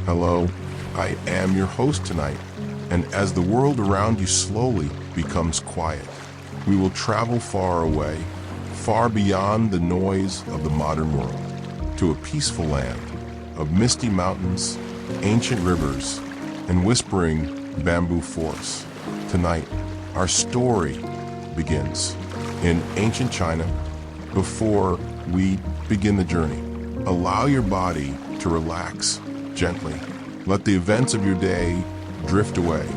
Hello, I am your host tonight, and as the world around you slowly becomes quiet, we will travel far away, far beyond the noise of the modern world, to a peaceful land of misty mountains, ancient rivers, and whispering bamboo forests. Tonight, our story begins in ancient China. Before we begin the journey, allow your body to relax gently. Let the events of your day drift away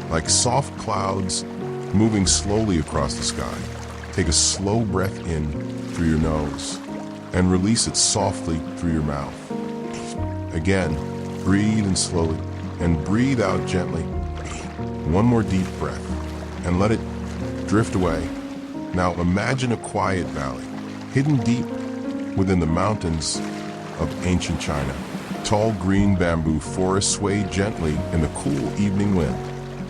like soft clouds moving slowly across the sky. Take a slow breath in through your nose and release it softly through your mouth. Again, breathe in slowly and breathe out gently. One more deep breath and let it drift away. Now imagine a quiet valley hidden deep within the mountains of ancient China. Tall green bamboo forests sway gently in the cool evening wind.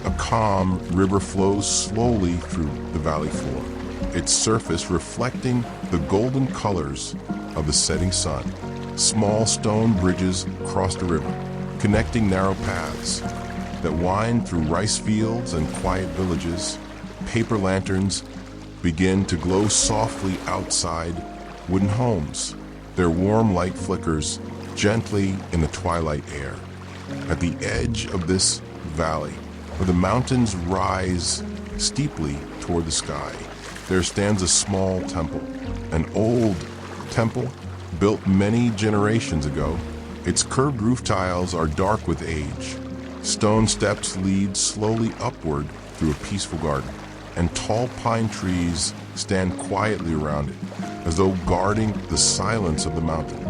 A calm river flows slowly through the valley floor, its surface reflecting the golden colors of the setting sun. Small stone bridges cross the river, connecting narrow paths that wind through rice fields and quiet villages. Paper lanterns begin to glow softly outside wooden homes. Their warm light flickers gently in the twilight air. At the edge of this valley, where the mountains rise steeply toward the sky, there stands a small temple, an old temple built many generations ago. Its curved roof tiles are dark with age. Stone steps lead slowly upward through a peaceful garden, and tall pine trees stand quietly around it, as though guarding the silence of the mountain.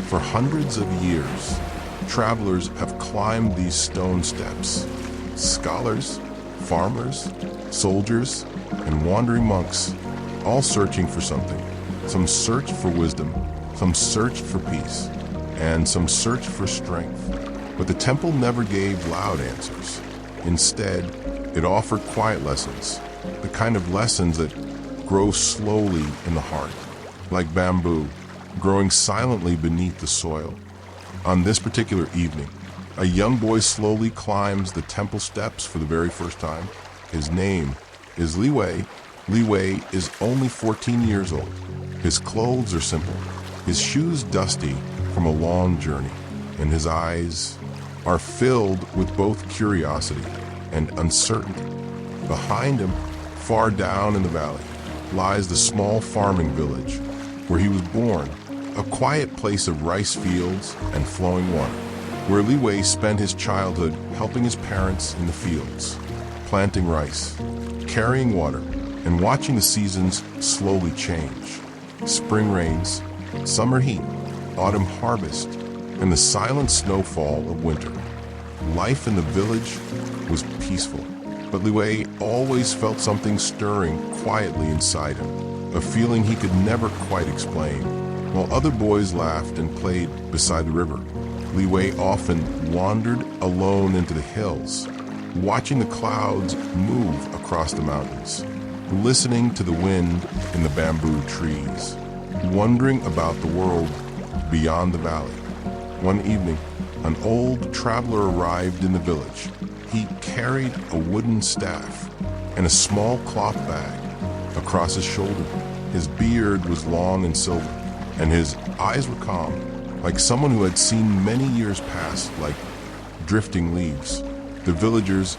For hundreds of years, travelers have climbed these stone steps. Scholars, farmers, soldiers, and wandering monks, all searching for something. Some searched for wisdom, some searched for peace, and some searched for strength. But the temple never gave loud answers. Instead, it offered quiet lessons, the kind of lessons that grow slowly in the heart, like bamboo, growing silently beneath the soil. On this particular evening, a young boy slowly climbs the temple steps for the very first time. His name is Li Wei. Li Wei is only 14 years old. His clothes are simple, his shoes dusty from a long journey, and his eyes are filled with both curiosity and uncertainty. Behind him, far down in the valley, lies the small farming village where he was born, a quiet place of rice fields and flowing water, where Li Wei spent his childhood helping his parents in the fields, planting rice, carrying water, and watching the seasons slowly change. Spring rains, summer heat, autumn harvest, and the silent snowfall of winter. Life in the village was peaceful, but Li Wei always felt something stirring quietly inside him, a feeling he could never quite explain. While other boys laughed and played beside the river, Li Wei often wandered alone into the hills, watching the clouds move across the mountains, listening to the wind in the bamboo trees, wondering about the world beyond the valley. One evening, an old traveler arrived in the village. He carried a wooden staff and a small cloth bag across his shoulder. His beard was long and silver, and his eyes were calm, like someone who had seen many years pass like drifting leaves. The villagers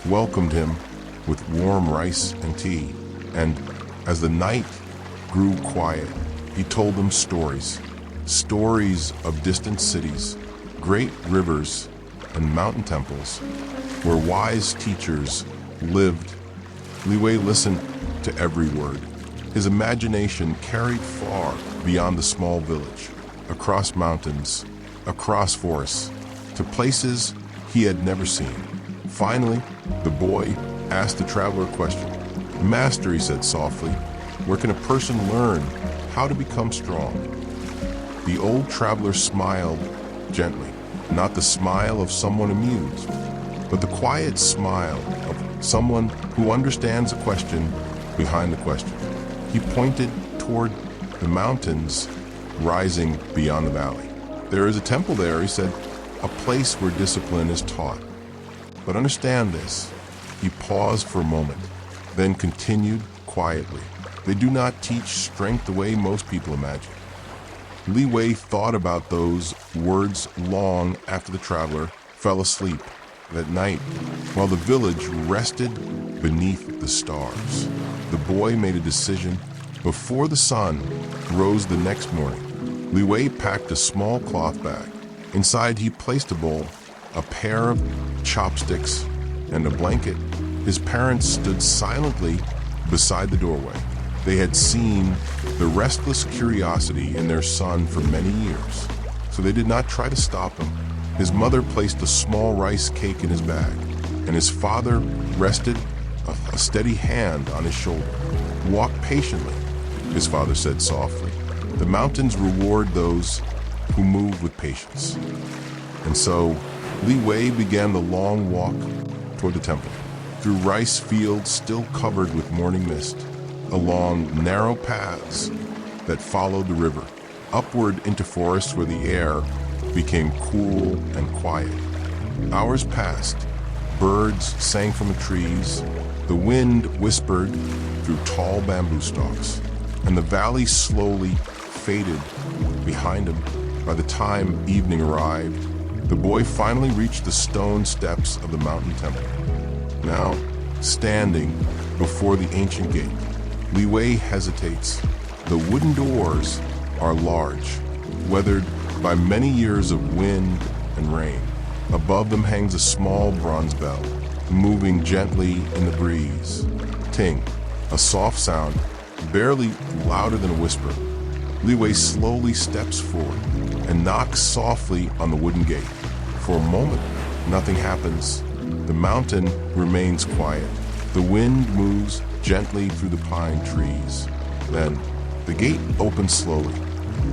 welcomed him with warm rice and tea, and as the night grew quiet, he told them stories of distant cities, great rivers, and mountain temples where wise teachers lived. Li Wei listened to every word. His imagination carried far beyond the small village, across mountains, across forests, to places he had never seen. Finally, the boy asked the traveler a question. "Master," he said softly, "where can a person learn how to become strong?" The old traveler smiled gently, not the smile of someone amused, but the quiet smile of someone who understands the question behind the question. He pointed toward the mountains rising beyond the valley. "There is a temple there," he said. a place where discipline is taught. But understand this, he paused for a moment, then continued quietly. They do not teach strength the way most people imagine. Li Wei thought about those words long after the traveler fell asleep that night while the village rested beneath the stars. The boy made a decision before the sun rose the next morning. Li Wei packed a small cloth bag. Inside he placed a bowl, a pair of chopsticks, and a blanket. His parents stood silently beside the doorway. They had seen the restless curiosity in their son for many years, so they did not try to stop him. His mother placed a small rice cake in his bag, and his father rested a steady hand on his shoulder. "Walk patiently," his father said softly. "The mountains reward those who move with patience." And so Li Wei began the long walk toward the temple, through rice fields still covered with morning mist, along narrow paths that followed the river, upward into forests where the air became cool and quiet. Hours passed. Birds sang from the trees. The wind whispered through tall bamboo stalks, and the valley slowly faded behind him. By the time evening arrived, the boy finally reached the stone steps of the mountain temple. Now, standing before the ancient gate, Li Wei hesitates. The wooden doors are large, weathered by many years of wind and rain. Above them hangs a small bronze bell, moving gently in the breeze. Ting, a soft sound, barely louder than a whisper. Li Wei slowly steps forward and knocks softly on the wooden gate. For a moment, nothing happens. The mountain remains quiet. The wind moves gently through the pine trees. Then, the gate opens slowly.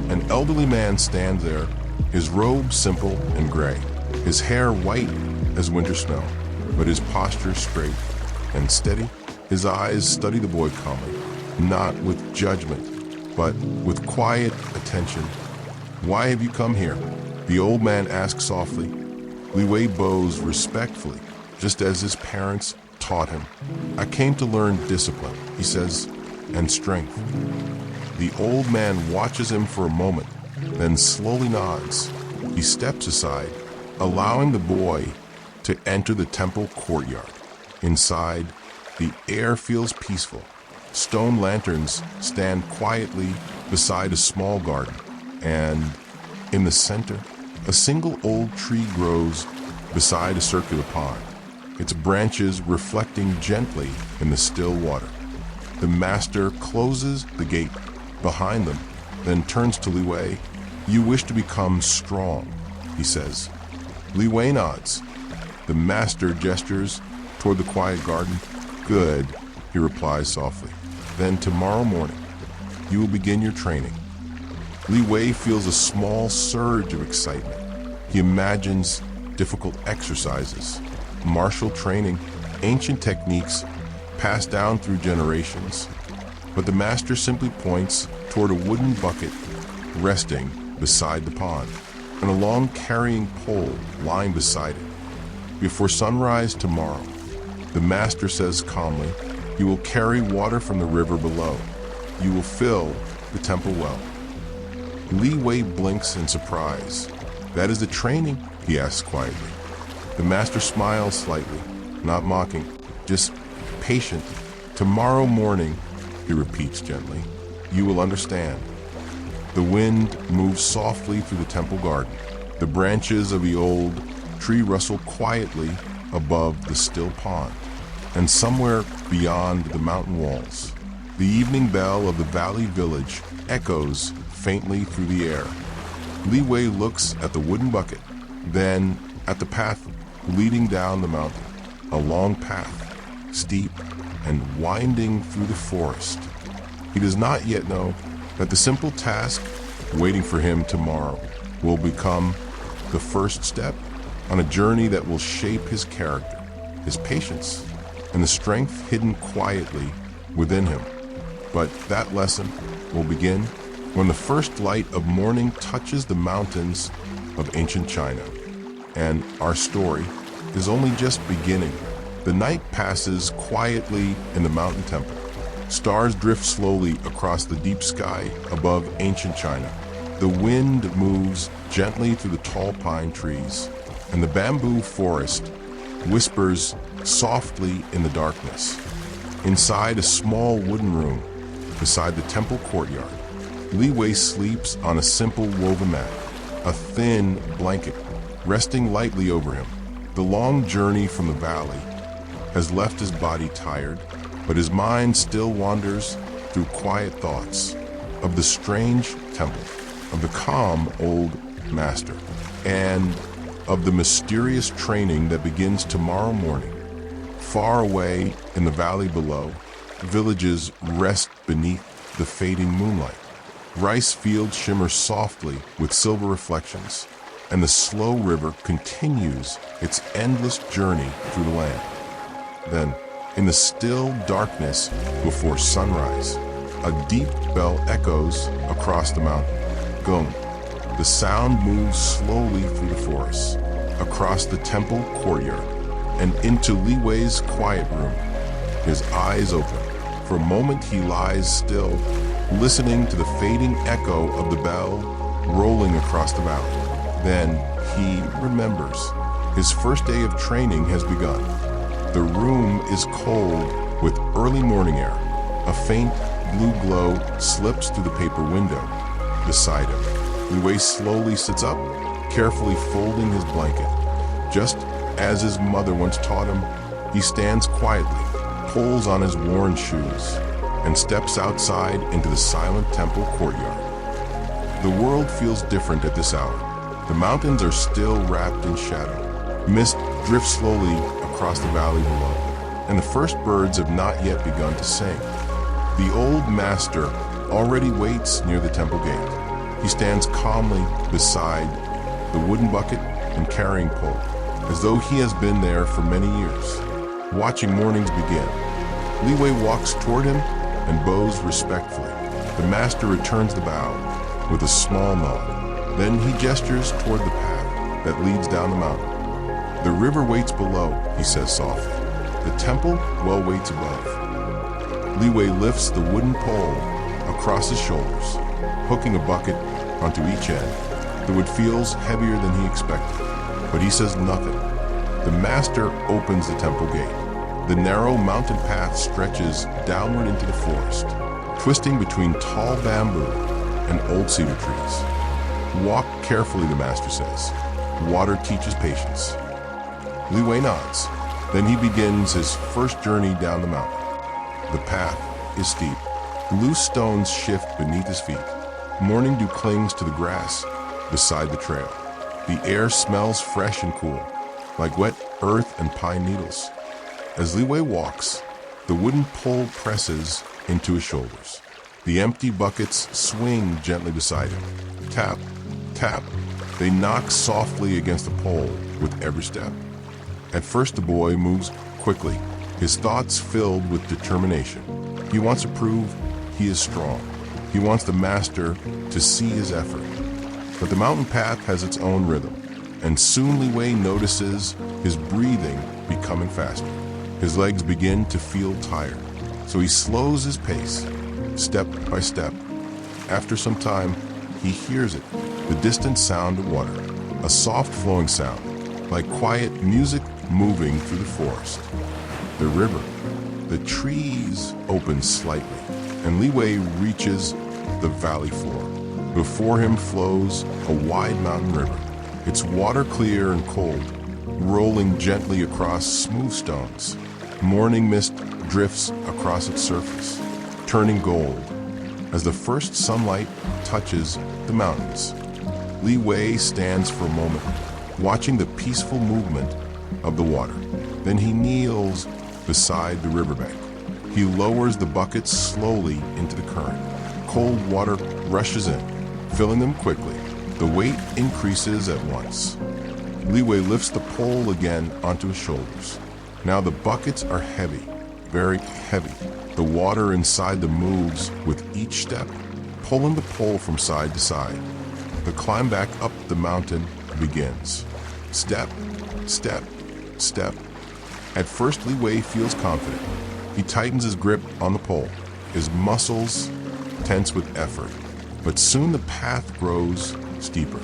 An elderly man stands there, his robe simple and gray, his hair white as winter snow, but his posture straight and steady. His eyes study the boy calmly, not with judgment, but with quiet attention. "Why have you come here?" the old man asks softly. Li Wei bows respectfully, just as his parents taught him. "I came to learn discipline," he says, "and strength." The old man watches him for a moment, then slowly nods. He steps aside, allowing the boy to enter the temple courtyard. Inside, the air feels peaceful. Stone lanterns stand quietly beside a small garden, and in the center, a single old tree grows beside a circular pond, its branches reflecting gently in the still water. The master closes the gate behind them, then turns to Li Wei. "You wish to become strong," he says. Li Wei nods. The master gestures toward the quiet garden. "Good," he replies softly. "Then tomorrow morning, you will begin your training." Li Wei feels a small surge of excitement. He imagines difficult exercises, martial training, ancient techniques passed down through generations. But the master simply points toward a wooden bucket resting beside the pond, and a long carrying pole lying beside it. "Before sunrise tomorrow," the master says calmly, "you will carry water from the river below. You will fill the temple well." Li Wei blinks in surprise. "That is the training?" he asks quietly. The master smiles slightly, not mocking, just patient. "Tomorrow morning," he repeats gently, "you will understand." The wind moves softly through the temple garden. The branches of the old tree rustle quietly above the still pond. And somewhere beyond the mountain walls, the evening bell of the valley village echoes faintly through the air. Li Wei looks at the wooden bucket, then at the path leading down the mountain, a long path, steep and winding through the forest. He does not yet know that the simple task waiting for him tomorrow will become the first step on a journey that will shape his character, his patience, and the strength hidden quietly within him. But that lesson will begin when the first light of morning touches the mountains of ancient China. and our story is only just beginning. The night passes quietly in the mountain temple. Stars drift slowly across the deep sky above ancient China. The wind moves gently through the tall pine trees, and the bamboo forest whispers softly in the darkness. Inside a small wooden room, beside the temple courtyard, Li Wei sleeps on a simple woven mat, a thin blanket resting lightly over him. The long journey from the valley has left his body tired, but his mind still wanders through quiet thoughts of the strange temple, of the calm old master, and of the mysterious training that begins tomorrow morning. Far away in the valley below, villages rest beneath the fading moonlight. Rice fields shimmer softly with silver reflections, and the slow river continues its endless journey through the land. Then, in the still darkness before sunrise, a deep bell echoes across the mountain. Gong. The sound moves slowly through the forest, across the temple courtyard, and into Li Wei's quiet room. His eyes open. For a moment he lies still, listening to the fading echo of the bell rolling across the valley. Then he remembers. His first day of training has begun. The room is cold with early morning air. A faint blue glow slips through the paper window beside him. Li Wei slowly sits up, carefully folding his blanket. Just as his mother once taught him, he stands quietly, pulls on his worn shoes, and steps outside into the silent temple courtyard. The world feels different at this hour. The mountains are still wrapped in shadow. Mist drifts slowly across the valley below, and the first birds have not yet begun to sing. The old master already waits near the temple gate. He stands calmly beside the wooden bucket and carrying pole, as though he has been there for many years. Watching mornings begin, Li Wei walks toward him and bows respectfully. The master returns the bow with a small nod. Then he gestures toward the path that leads down the mountain. The river waits below, he says softly. The temple well waits above. Li Wei lifts the wooden pole across his shoulders, hooking a bucket onto each end. The wood feels heavier than he expected, but he says nothing. The master opens the temple gate. The narrow mountain path stretches downward into the forest, twisting between tall bamboo and old cedar trees. Walk carefully, the master says. Water teaches patience. Li Wei nods. Then he begins his first journey down the mountain. The path is steep. Loose stones shift beneath his feet. Morning dew clings to the grass beside the trail. The air smells fresh and cool, like wet earth and pine needles. As Li Wei walks, the wooden pole presses into his shoulders. The empty buckets swing gently beside him. Tap, tap. They knock softly against the pole with every step. At first the boy moves quickly, his thoughts filled with determination. He wants to prove he is strong. He wants the master to see his effort. But the mountain path has its own rhythm, and soon Li Wei notices his breathing becoming faster. His legs begin to feel tired, so he slows his pace, step by step. After some time, he hears it, the distant sound of water, a soft flowing sound, like quiet music moving through the forest. The river, the trees open slightly, and Li Wei reaches the valley floor. Before him flows a wide mountain river, its water clear and cold, rolling gently across smooth stones. Morning mist drifts across its surface, turning gold as the first sunlight touches the mountains. Li Wei stands for a moment, watching the peaceful movement of the water. Then he kneels beside the riverbank. He lowers the buckets slowly into the current. Cold water rushes in, filling them quickly. The weight increases at once. Li Wei lifts the pole again onto his shoulders. Now the buckets are heavy, very heavy. The water inside them moves with each step, pulling the pole from side to side. The climb back up the mountain begins. Step, step, step. At first, Li Wei feels confident. He tightens his grip on the pole, his muscles tense with effort. But soon the path grows steeper.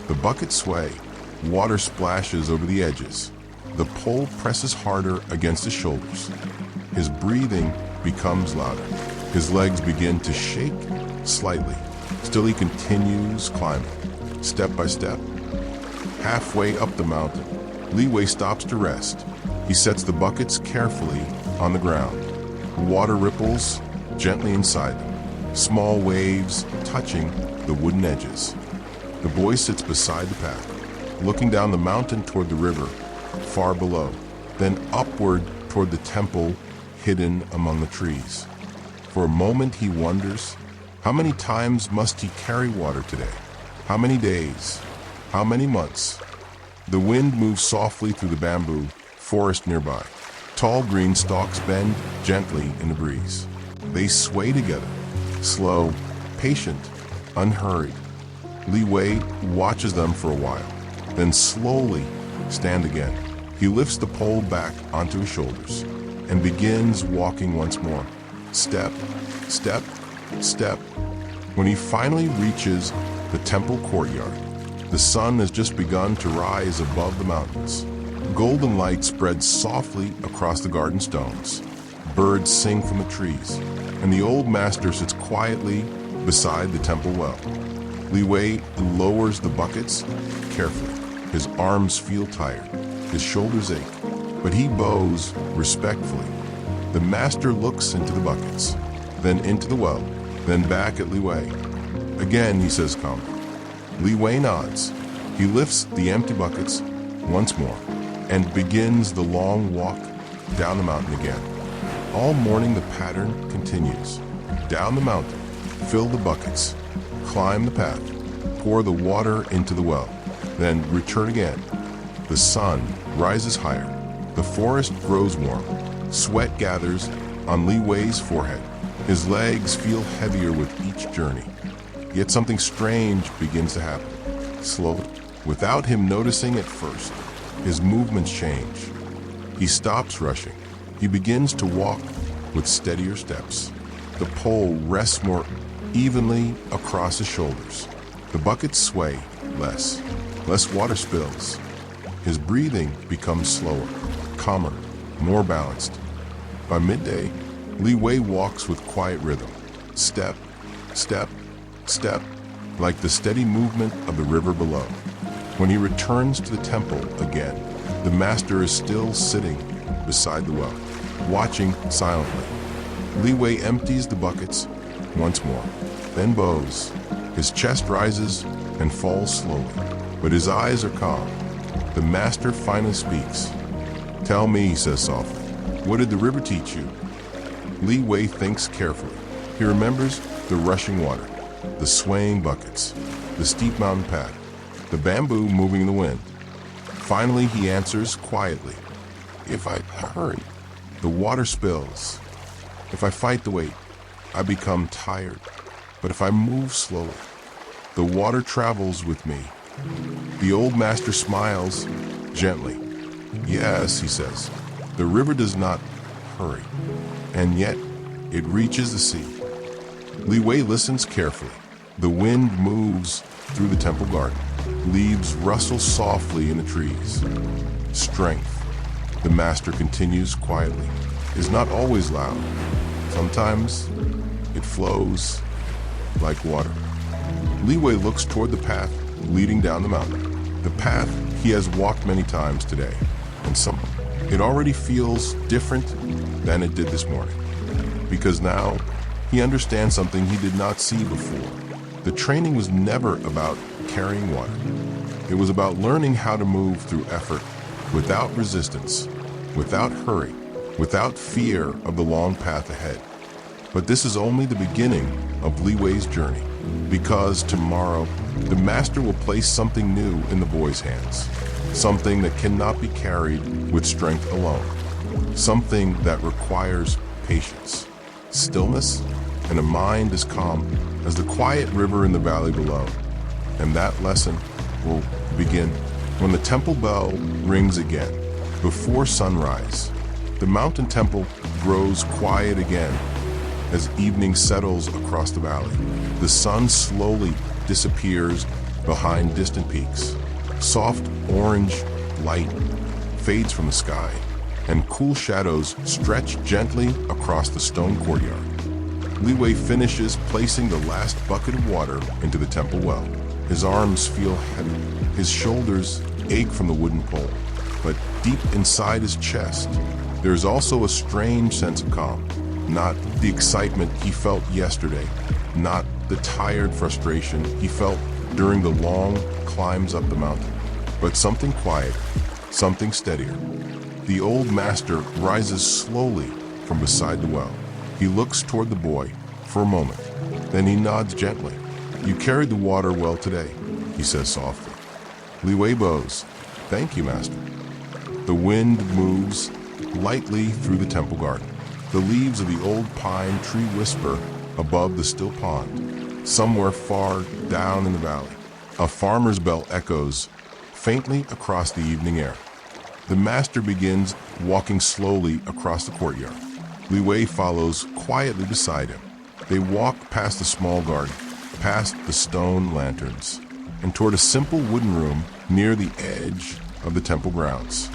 The buckets sway, water splashes over the edges. The pole presses harder against his shoulders. His breathing becomes louder. His legs begin to shake slightly. Still he continues climbing, step by step. Halfway up the mountain, Li Wei stops to rest. He sets the buckets carefully on the ground. Water ripples gently inside them, small waves touching the wooden edges. The boy sits beside the path, looking down the mountain toward the river, far below, then upward toward the temple hidden among the trees. For a moment he wonders, how many times must he carry water today? How many days? How many months? The wind moves softly through the bamboo forest nearby. Tall green stalks bend gently in the breeze. They sway together, slow, patient, unhurried. Li Wei watches them for a while, then slowly stand again. He lifts the pole back onto his shoulders and begins walking once more. Step, step, step. When he finally reaches the temple courtyard, the sun has just begun to rise above the mountains. Golden light spreads softly across the garden stones. Birds sing from the trees, and the old master sits quietly beside the temple well. Li Wei lowers the buckets carefully. His arms feel tired, his shoulders ache, but he bows respectfully. The master looks into the buckets, then into the well, then back at Li Wei. Again, he says calmly. Li Wei nods. He lifts the empty buckets once more and begins the long walk down the mountain again. All morning the pattern continues. Down the mountain, fill the buckets, climb the path, pour the water into the well, then return again. The sun rises higher. The forest grows warm. Sweat gathers on Li Wei's forehead. His legs feel heavier with each journey. Yet something strange begins to happen. Slowly, without him noticing at first, his movements change. He stops rushing. He begins to walk with steadier steps. The pole rests more evenly across his shoulders. The buckets sway less water spills. His breathing becomes slower, calmer, more balanced. By midday, Li Wei walks with quiet rhythm. Step, step, step, like the steady movement of the river below. When he returns to the temple again, the master is still sitting beside the well, watching silently. Li Wei empties the buckets once more, then bows. His chest rises and falls slowly, but his eyes are calm. The master finally speaks. "Tell me," he says softly, "what did the river teach you?" Li Wei thinks carefully. He remembers the rushing water, the swaying buckets, the steep mountain path, the bamboo moving in the wind. Finally, he answers quietly. "If I hurry, the water spills. If I fight the weight, I become tired. But if I move slowly, the water travels with me." The old master smiles gently. "Yes," he says, "the river does not hurry, and yet it reaches the sea." Li Wei listens carefully. The wind moves through the temple garden. Leaves rustle softly in the trees. Strength, the master continues quietly, is not always loud. Sometimes it flows like water. Li Wei looks toward the path leading down the mountain. The path he has walked many times today, and it already feels different than it did this morning. Because now he understands something he did not see before. The training was never about carrying water. It was about learning how to move through effort without resistance, without hurry, without fear of the long path ahead. But this is only the beginning of Li Wei's journey, because tomorrow the master will place something new in the boy's hands, something that cannot be carried with strength alone, something that requires patience, stillness, and a mind as calm as the quiet river in the valley below. And that lesson will begin When the temple bell rings again, before sunrise, the mountain temple grows quiet again as evening settles across the valley. The sun slowly disappears behind distant peaks. Soft orange light fades from the sky, and cool shadows stretch gently across the stone courtyard. Li Wei finishes placing the last bucket of water into the temple well. His arms feel heavy. His shoulders ache from the wooden pole. But deep inside his chest, there's also a strange sense of calm. Not the excitement he felt yesterday, not the tired frustration he felt during the long climbs up the mountain, but something quieter, something steadier. The old master rises slowly from beside the well. He looks toward the boy for a moment, then he nods gently. "You carried the water well today," he says softly. Li Wei bows. "Thank you, master." The wind moves lightly through the temple garden. The leaves of the old pine tree whisper above the still pond. Somewhere far down in the valley, a farmer's bell echoes faintly across the evening air. The master begins walking slowly across the courtyard. Li Wei follows quietly beside him. They walk past the small garden, past the stone lanterns, and toward a simple wooden room near the edge of the temple grounds.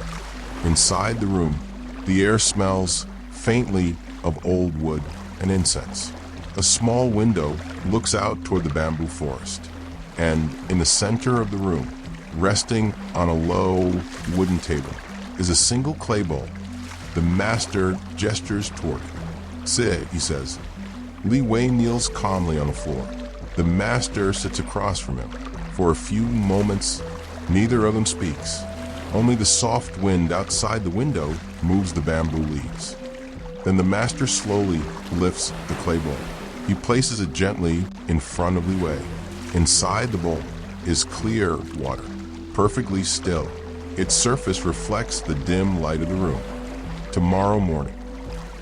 Inside the room, the air smells faintly of old wood and incense. A small window looks out toward the bamboo forest, and in the center of the room, resting on a low wooden table, is a single clay bowl. The master gestures toward it. "Sit," he says. Li Wei kneels calmly on the floor. The master sits across from him. For a few moments, neither of them speaks. Only the soft wind outside the window moves the bamboo leaves. Then the master slowly lifts the clay bowl. He places it gently in front of Li Wei. Inside the bowl is clear water, perfectly still. Its surface reflects the dim light of the room. "Tomorrow morning,"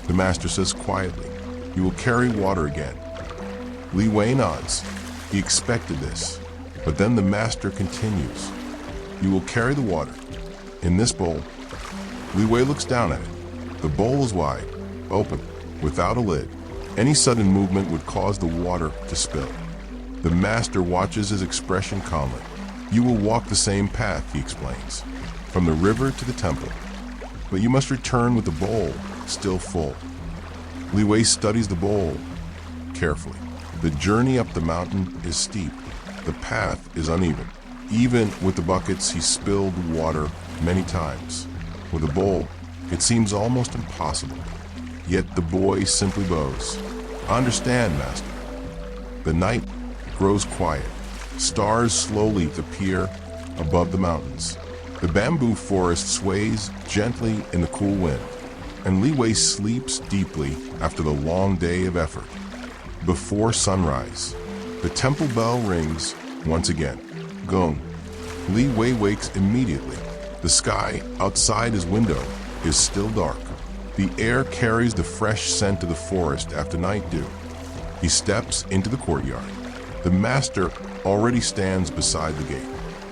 the master says quietly, "you will carry water again." Li Wei nods. He expected this. But then the master continues, "You will carry the water in this bowl." Li Wei looks down at it. The bowl is wide, open, without a lid. Any sudden movement would cause the water to spill. The master watches his expression calmly. "You will walk the same path," he explains, "from the river to the temple. But you must return with the bowl still full." Li Wei studies the bowl carefully. The journey up the mountain is steep. The path is uneven. Even with the buckets, he spilled water many times. With a bowl, it seems almost impossible. Yet the boy simply bows. "I understand, master." The night grows quiet. Stars slowly appear above the mountains. The bamboo forest sways gently in the cool wind, and Li Wei sleeps deeply after the long day of effort. Before sunrise, the temple bell rings once again. Gong. Li Wei wakes immediately. The sky outside his window is still dark. The air carries the fresh scent of the forest after night dew. He steps into the courtyard. The master already stands beside the gate.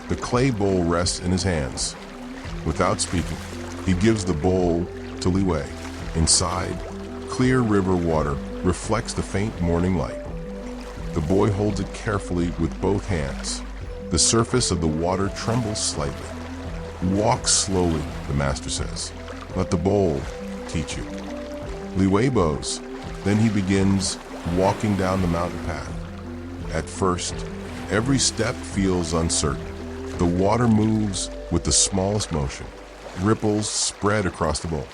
The clay bowl rests in his hands. Without speaking, he gives the bowl to Li Wei. Inside, clear river water reflects the faint morning light. The boy holds it carefully with both hands. The surface of the water trembles slightly. "Walk slowly," the master says. "Let the bowl teach you." Li Wei bows. Then he begins walking down the mountain path. At first, every step feels uncertain. The water moves with the smallest motion. Ripples spread across the bowl.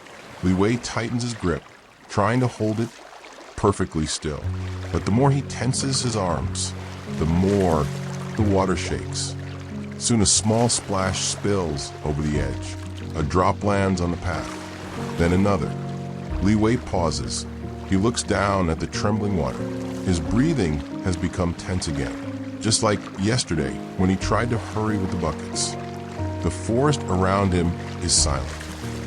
Li Wei tightens his grip, trying to hold it perfectly still. But the more he tenses his arms, the more the water shakes. Soon a small splash spills over the edge. A drop lands on the path. Then another. Li Wei pauses. He looks down at the trembling water. His breathing has become tense again, just like yesterday when he tried to hurry with the buckets. The forest around him is silent.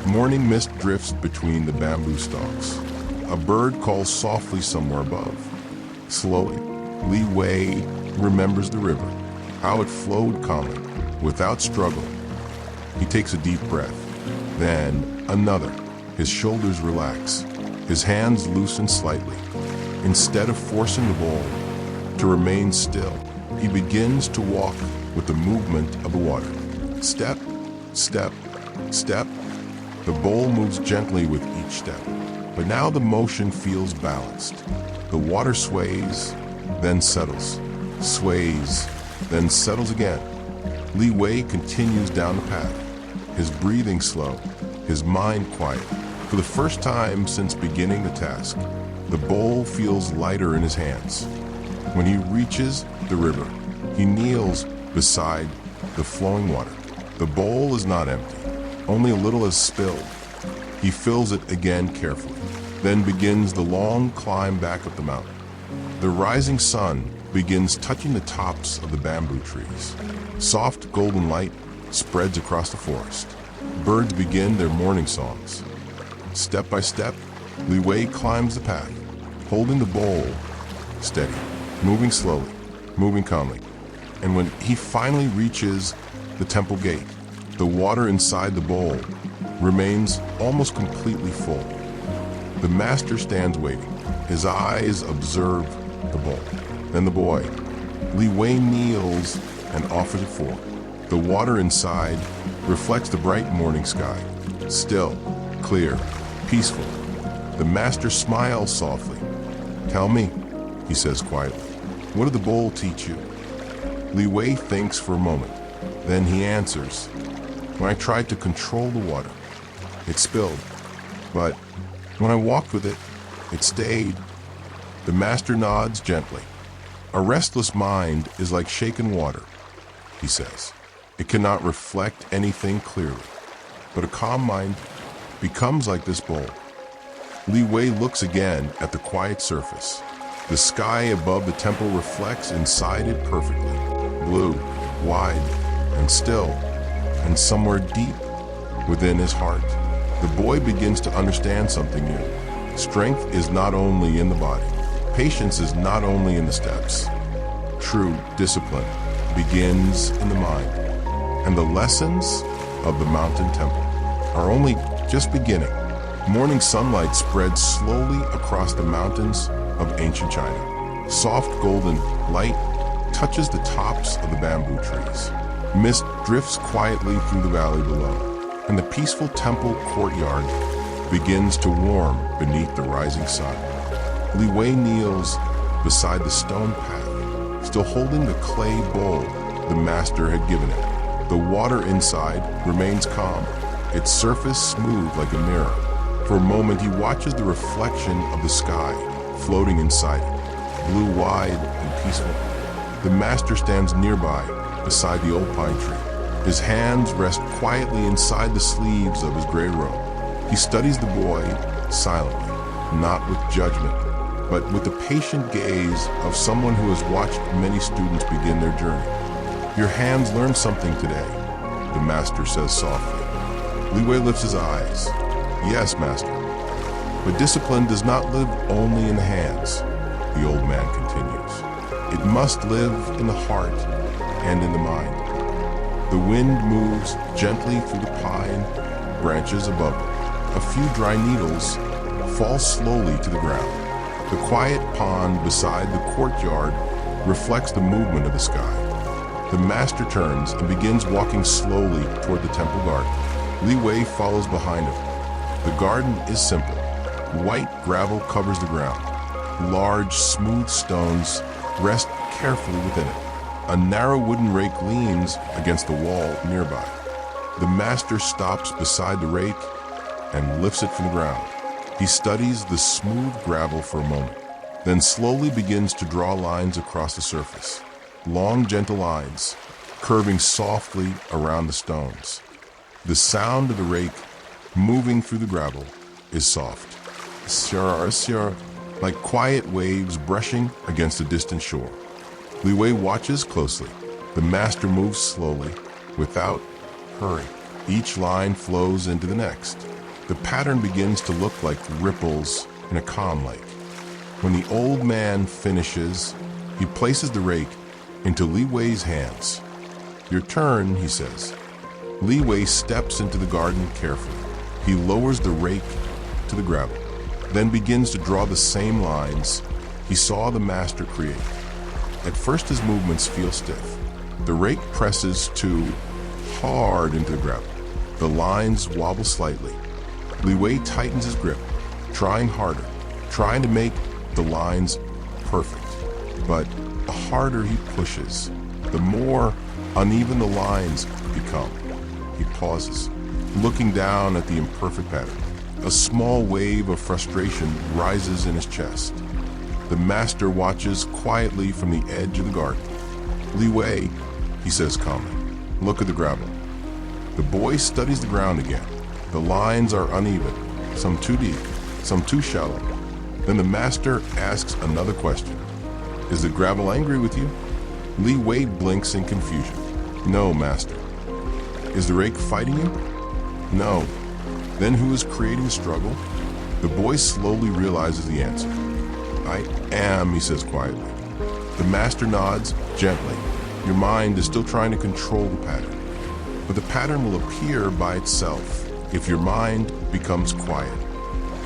Morning mist drifts between the bamboo stalks. A bird calls softly somewhere above. Slowly, Li Wei remembers the river, how it flowed calmly, without struggle, He takes a deep breath. Then another. His shoulders relax. His hands loosen slightly. Instead of forcing the bowl to remain still, he begins to walk with the movement of the water. Step, step, step. The bowl moves gently with each step, but now the motion feels balanced. The water sways, then settles, sways, then settles again. Li Wei continues down the path, his breathing slow, his mind quiet. For the first time since beginning the task, the bowl feels lighter in his hands. When he reaches the river, he kneels beside the flowing water. The bowl is not empty, only a little is spilled. He fills it again carefully, then begins the long climb back up the mountain. The rising sun begins touching the tops of the bamboo trees. Soft golden light spreads across the forest. Birds begin their morning songs. Step by step, Li Wei climbs the path, holding the bowl steady, moving slowly, moving calmly. And when he finally reaches the temple gate, the water inside the bowl remains almost completely full. The master stands waiting. His eyes observe the bowl. Then the boy, Li Wei, kneels and offers it forth. The water inside reflects the bright morning sky. Still, clear, peaceful. The master smiles softly. "Tell me," he says quietly, "what did the bowl teach you?" Li Wei thinks for a moment. Then he answers, "When I tried to control the water, it spilled. But when I walked with it, it stayed." The master nods gently. "A restless mind is like shaken water," he says. "It cannot reflect anything clearly. But a calm mind becomes like this bowl." Li Wei looks again at the quiet surface. The sky above the temple reflects inside it perfectly. Blue, wide, and still, and somewhere deep within his heart, the boy begins to understand something new. Strength is not only in the body. Patience is not only in the steps. True discipline begins in the mind. And the lessons of the mountain temple are only just beginning. Morning sunlight spreads slowly across the mountains of ancient China. Soft golden light touches the tops of the bamboo trees. Mist drifts quietly through the valley below, and the peaceful temple courtyard begins to warm beneath the rising sun. Li Wei kneels beside the stone path, still holding the clay bowl the master had given him. The water inside remains calm, its surface smooth like a mirror. For a moment, he watches the reflection of the sky floating inside it, blue wide and peaceful. The master stands nearby, beside the old pine tree. His hands rest quietly inside the sleeves of his gray robe. He studies the boy silently, not with judgment, but with the patient gaze of someone who has watched many students begin their journey. "Your hands learned something today," the master says softly. Li Wei lifts his eyes. "Yes, master. But discipline does not live only in the hands," the old man continues. "It must live in the heart and in the mind." The wind moves gently through the pine branches above them. A few dry needles fall slowly to the ground. The quiet pond beside the courtyard reflects the movement of the sky. The master turns and begins walking slowly toward the temple garden. Li Wei follows behind him. The garden is simple. White gravel covers the ground. Large, smooth stones rest carefully within it. A narrow wooden rake leans against the wall nearby. The master stops beside the rake and lifts it from the ground. He studies the smooth gravel for a moment, then slowly begins to draw lines across the surface. Long, gentle lines, curving softly around the stones. The sound of the rake moving through the gravel is soft, like quiet waves brushing against a distant shore. Li Wei watches closely. The master moves slowly, without hurry. Each line flows into the next. The pattern begins to look like ripples in a calm lake. When the old man finishes, he places the rake into Li Wei's hands. "Your turn," he says. Li Wei steps into the garden carefully. He lowers the rake to the gravel, then begins to draw the same lines he saw the master create. At first his movements feel stiff. The rake presses too hard into the gravel. The lines wobble slightly. Li Wei tightens his grip, trying harder, trying to make the lines perfect. But the harder he pushes, the more uneven the lines become. He pauses, looking down at the imperfect pattern. A small wave of frustration rises in his chest. The master watches quietly from the edge of the garden. Li Wei, he says calmly, look at the gravel. The boy studies the ground again. The lines are uneven, some too deep, some too shallow. Then the master asks another question. Is the gravel angry with you? Li Wei blinks in confusion. No, master. Is the rake fighting you? No. Then who is creating the struggle? The boy slowly realizes the answer. I am, he says quietly. The master nods gently. Your mind is still trying to control the pattern. But the pattern will appear by itself if your mind becomes quiet.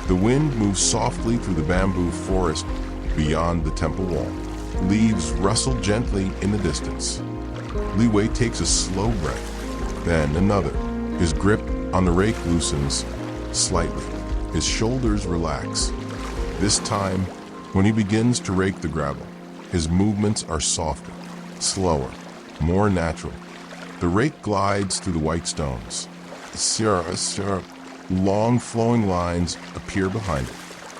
The wind moves softly through the bamboo forest beyond the temple wall. Leaves rustle gently in the distance. Li Wei takes a slow breath, then another. His grip on the rake loosens slightly. His shoulders relax. This time, when he begins to rake the gravel, his movements are softer, slower, more natural. The rake glides through the white stones. Long flowing lines appear behind it.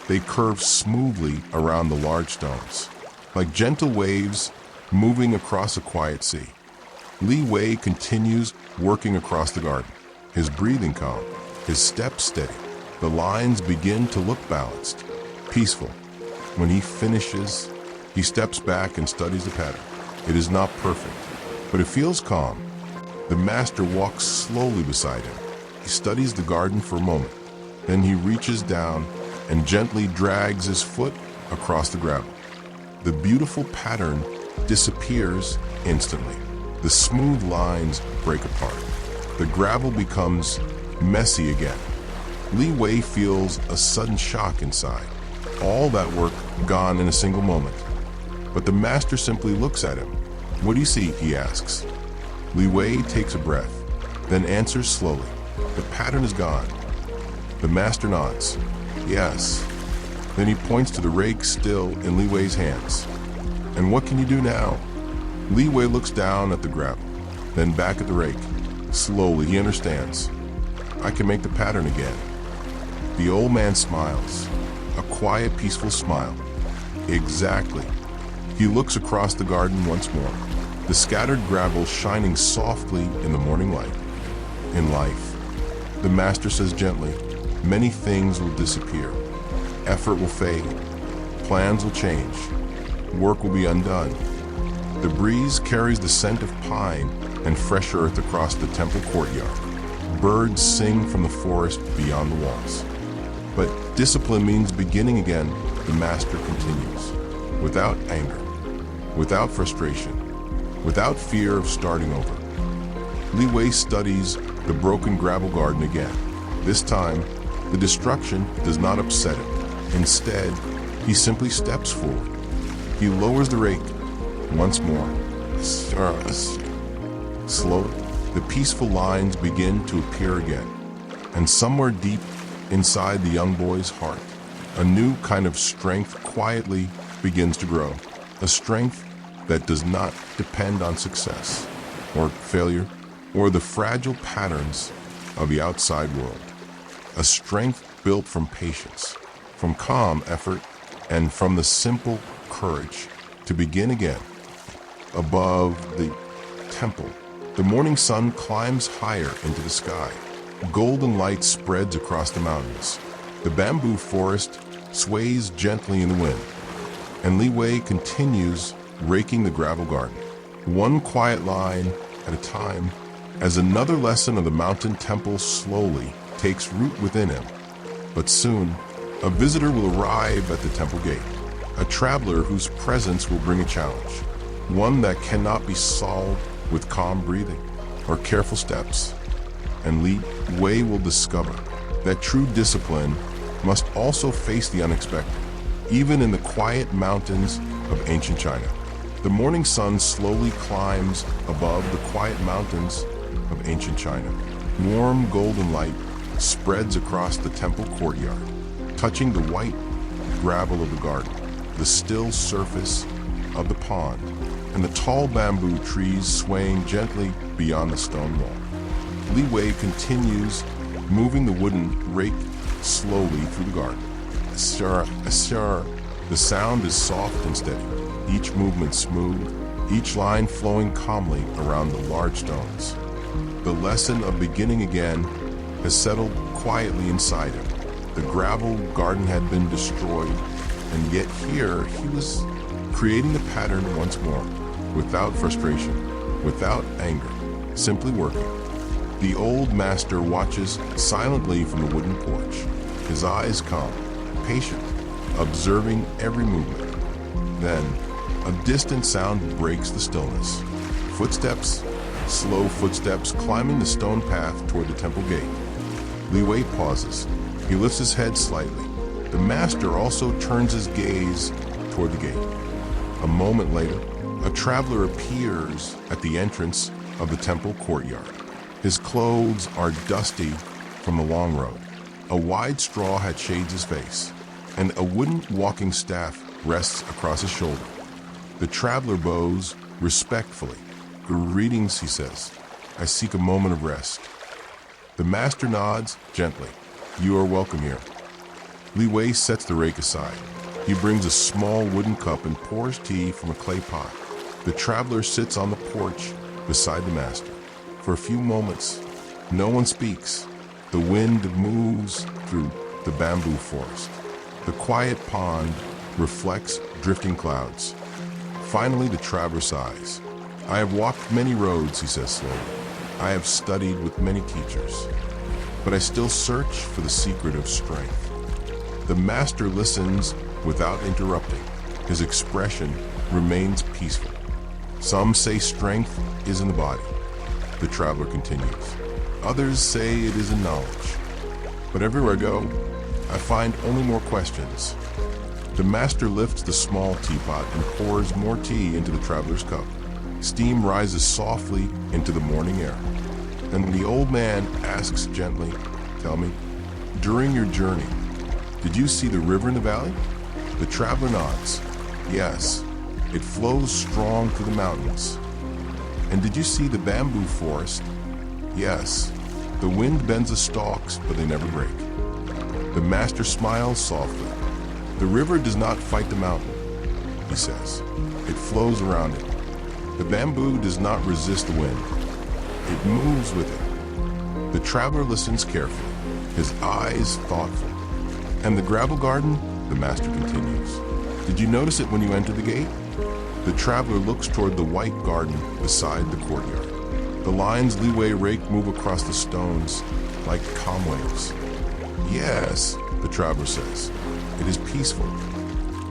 They curve smoothly around the large stones, like gentle waves moving across a quiet sea. Li Wei continues working across the garden, his breathing calm, his steps steady. The lines begin to look balanced, peaceful. When he finishes, he steps back and studies the pattern. It is not perfect, but it feels calm. The master walks slowly beside him. He studies the garden for a moment. Then he reaches down and gently drags his foot across the gravel. The beautiful pattern disappears instantly. The smooth lines break apart. The gravel becomes messy again. Li Wei feels a sudden shock inside. All that work gone in a single moment. But the master simply looks at him. What do you see? He asks. Li Wei takes a breath, then answers slowly. The pattern is gone. The master nods. Yes. Then he points to the rake still in Li Wei's hands. And what can you do now? Li Wei looks down at the gravel, then back at the rake. Slowly, he understands. I can make the pattern again. The old man smiles, a quiet, peaceful smile. Exactly. He looks across the garden once more, the scattered gravel shining softly in the morning light. In life, the master says gently, many things will disappear. Effort will fade. Plans will change. Work will be undone. The breeze carries the scent of pine and fresh earth across the temple courtyard. Birds sing from the forest beyond the walls. But discipline means beginning again, the master continues. Without anger, without frustration, without fear of starting over. Li Wei studies the broken gravel garden again. This time, the destruction does not upset him. Instead, he simply steps forward. He lowers the rake once more. Slowly, the peaceful lines begin to appear again. And somewhere deep inside the young boy's heart, a new kind of strength quietly begins to grow. A strength that does not depend on success or failure or the fragile patterns of the outside world. A strength built from patience, from calm effort, and from the simple courage to begin again. Above the temple, the morning sun climbs higher into the sky. Golden light spreads across the mountains. The bamboo forest sways gently in the wind, and Li Wei continues raking the gravel garden, one quiet line at a time, as another lesson of the mountain temple slowly takes root within him. But soon, a visitor will arrive at the temple gate, a traveler whose presence will bring a challenge, one that cannot be solved with calm breathing or careful steps. and Li Wei will discover that true discipline must also face the unexpected, even in the quiet mountains of ancient China. The morning sun slowly climbs above the quiet mountains of ancient China. Warm golden light spreads across the temple courtyard, touching the white gravel of the garden, the still surface of the pond, and the tall bamboo trees swaying gently beyond the stone wall. Li Wei continues moving the wooden rake slowly through the garden. Assar. The sound is soft and steady, each movement smooth, each line flowing calmly around the large stones. The lesson of beginning again has settled quietly inside him. The gravel garden had been destroyed, and yet here he was creating the pattern once more, without frustration, without anger, simply working. The old master watches silently from the wooden porch, his eyes calm, patient, observing every movement. Then, a distant sound breaks the stillness. Footsteps, slow footsteps climbing the stone path toward the temple gate. Li Wei pauses. He lifts his head slightly. The master also turns his gaze toward the gate. A moment later, a traveler appears at the entrance of the temple courtyard. His clothes are dusty from the long road. A wide straw hat shades his face, and a wooden walking staff rests across his shoulder. The traveler bows respectfully. "Greetings," he says. "I seek a moment of rest." The master nods gently. "You are welcome here." Li Wei sets the rake aside. He brings a small wooden cup and pours tea from a clay pot. The traveler sits on the porch beside the master. For a few moments, no one speaks. The wind moves through the bamboo forest. The quiet pond reflects drifting clouds. Finally, the traveler sighs. "I have walked many roads," he says slowly. "I have studied with many teachers, but I still search for the secret of strength." The master listens without interrupting. His expression remains peaceful. "Some say strength is in the body," the traveler continues. "Others say it is in knowledge. But everywhere I go, I find only more questions." The master lifts the small teapot and pours more tea into the traveler's cup. Steam rises softly into the morning air. And the old man asks gently, "Tell me, during your journey, did you see the river in the valley?" The traveler nods. "Yes, it flows strong through the mountains." "And did you see the bamboo forest?" "Yes, the wind bends the stalks, but they never break." The master smiles softly. "The river does not fight the mountain," he says. "It flows around it. The bamboo does not resist the wind. It moves with it." The traveler listens carefully, his eyes thoughtful. "And the gravel garden?" the master continues. "Did you notice it when you entered the gate?" The traveler looks toward the white garden beside the courtyard. The lines Li Wei rake move across the stones like calm waves. "Yes," the traveler says. "It is peaceful."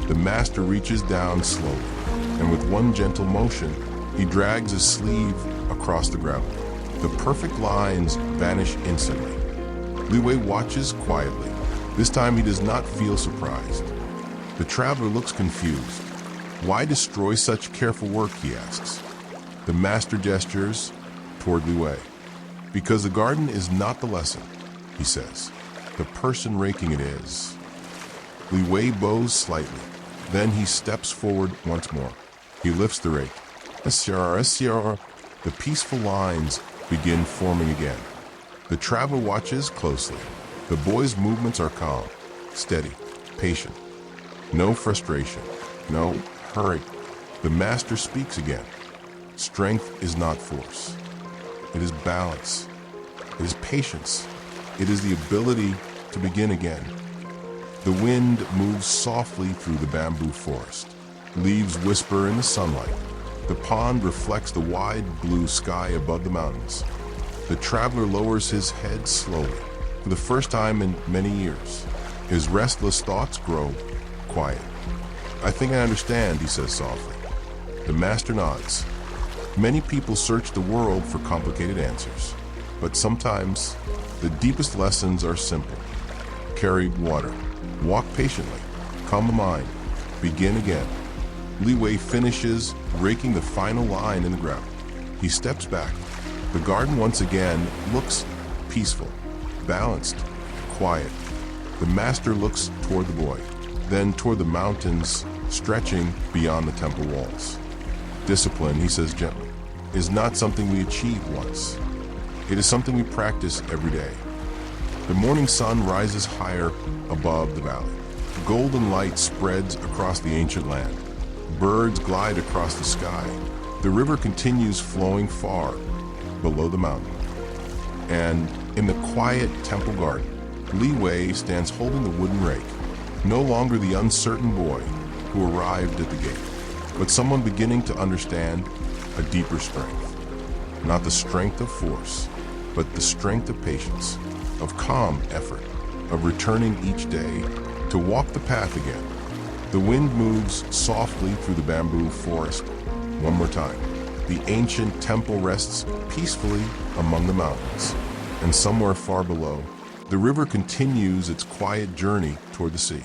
The master reaches down slowly, and with one gentle motion, he drags his sleeve across the gravel. The perfect lines vanish instantly. Li Wei watches quietly. This time he does not feel surprised. The traveler looks confused. "Why destroy such careful work?" he asks. The master gestures toward Li Wei. "Because the garden is not the lesson," he says. "The person raking it is." Li Wei bows slightly. Then he steps forward once more. He lifts the rake. Assar. The peaceful lines begin forming again. The traveler watches closely. The boy's movements are calm, steady, patient. No frustration, no hurry. The master speaks again. "Strength is not force. It is balance. It is patience. It is the ability to begin again." The wind moves softly through the bamboo forest. Leaves whisper in the sunlight. The pond reflects the wide blue sky above the mountains. The traveler lowers his head slowly, for the first time in many years. His restless thoughts grow quiet. "I think I understand," he says softly. The master nods. "Many people search the world for complicated answers. But sometimes the deepest lessons are simple. Carry water, walk patiently, calm the mind, begin again. Li Wei finishes raking the final line in the ground. He steps back. The garden once again looks peaceful, balanced, quiet. The master looks toward the boy, then toward the mountains stretching beyond the temple walls. Discipline, he says gently, is not something we achieve once. It is something we practice every day. The morning sun rises higher above the valley. Golden light spreads across the ancient land. Birds glide across the sky. The river continues flowing far below the mountain. And in the quiet temple garden, Li Wei stands holding the wooden rake, no longer the uncertain boy who arrived at the gate, but someone beginning to understand a deeper strength. Not the strength of force, but the strength of patience, of calm effort, of returning each day to walk the path again. The wind moves softly through the bamboo forest. One more time. The ancient temple rests peacefully among the mountains, and somewhere far below, the river continues its quiet journey toward the sea.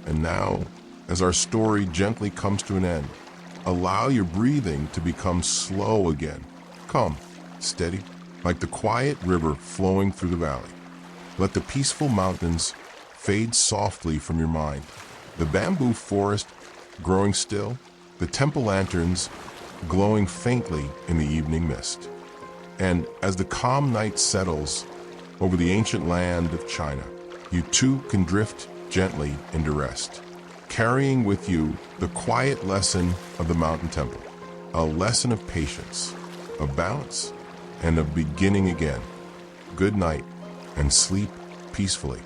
And now, as our story gently comes to an end, allow your breathing to become slow again, calm, steady, like the quiet river flowing through the valley. Let the peaceful mountains fade softly from your mind, the bamboo forest growing still, the temple lanterns glowing faintly in the evening mist. And as the calm night settles over the ancient land of China, you too can drift gently into rest, carrying with you the quiet lesson of the mountain temple, a lesson of patience, of balance, and of beginning again. Good night, and sleep peacefully.